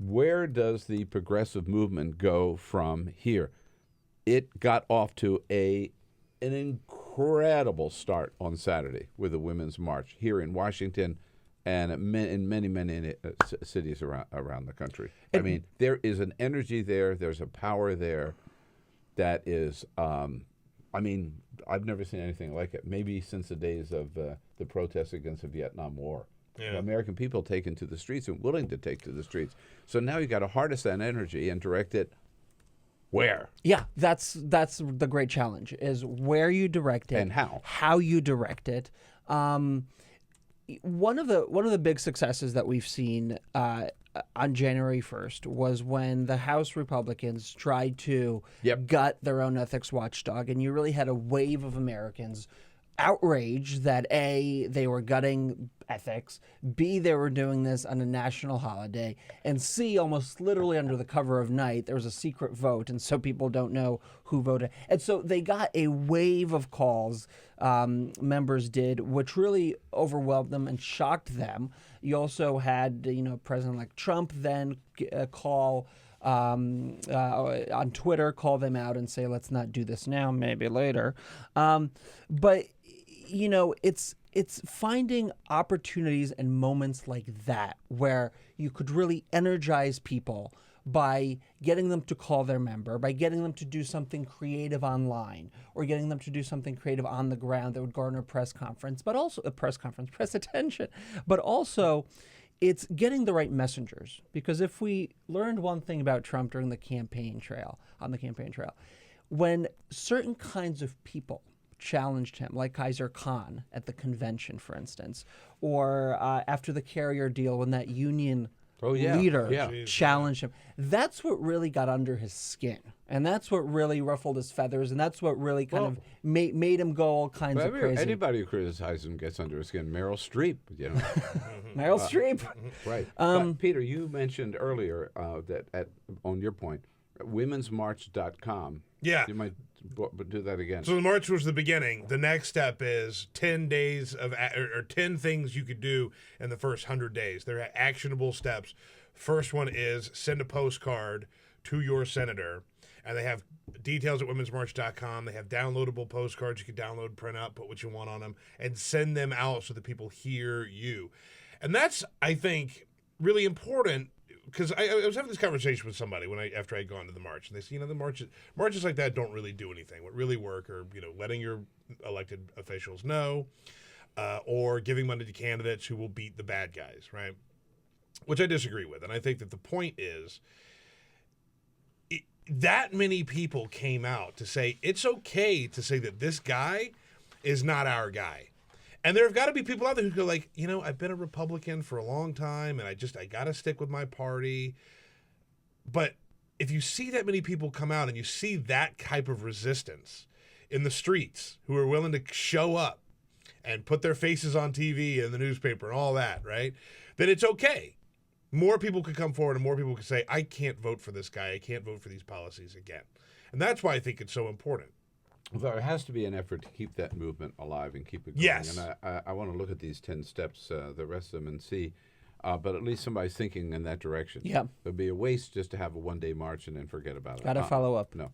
where does the progressive movement go from here? It got off to an incredible start on Saturday with the Women's March here in Washington and in many cities around the country. I mean, there is an energy there. There's a power there that is, I mean, I've never seen anything like it. Maybe since the days of the protests against the Vietnam War. Yeah. American people taken to the streets and willing to take to the streets. So now you got to harness that energy and direct it where? Yeah, that's the great challenge, is where you direct it and how you direct it. One of the big successes that we've seen on January 1st was when the House Republicans tried to gut their own ethics watchdog, and you really had a wave of Americans outraged that A, they were gutting ethics, B, they were doing this on a national holiday, and C, almost literally under the cover of night, there was a secret vote, and so people don't know who voted. And so they got a wave of calls, members did, which really overwhelmed them and shocked them. You also had, President-elect Trump then call on Twitter, call them out and say, let's not do this now, maybe later. But it's finding opportunities and moments like that where you could really energize people by getting them to call their member, by getting them to do something creative online, or getting them to do something creative on the ground that would garner press attention. But also, it's getting the right messengers. Because if we learned one thing about Trump during the campaign trail, when certain kinds of people challenged him, like Kaiser Khan at the convention, for instance, or after the carrier deal when that union leader challenged him. That's what really got under his skin, and that's what really ruffled his feathers, and that's what really kind of made him go all kinds of crazy. Anybody who criticizes him gets under his skin. Meryl Streep, Meryl Streep. Right. But Peter, you mentioned earlier that on your point, womensmarch.com. Yeah. You might do that again. So the march was the beginning. The next step is 10 days of, or 10 things you could do in the first 100 days. There are actionable steps. First one is send a postcard to your senator. And they have details at womensmarch.com. They have downloadable postcards you can download, print out, put what you want on them, and send them out so that people hear you. And that's, I think, really important. Because I was having this conversation with somebody after I'd gone to the march, and they said, the marches like that don't really do anything. What really work are, letting your elected officials know, or giving money to candidates who will beat the bad guys, right? Which I disagree with, and I think that the point is, that many people came out to say it's okay to say that this guy is not our guy. And there have got to be people out there who go like, I've been a Republican for a long time, and I got to stick with my party. But if you see that many people come out and you see that type of resistance in the streets who are willing to show up and put their faces on TV and the newspaper and all that, right, then it's okay. More people could come forward and more people could say, I can't vote for this guy. I can't vote for these policies again. And that's why I think it's so important. There has to be an effort to keep that movement alive and keep it going. Yes. And I want to look at these 10 steps, the rest of them, and see. But at least somebody's thinking in that direction. Yeah. It would be a waste just to have a one-day march and then forget about it. Got to follow up. No.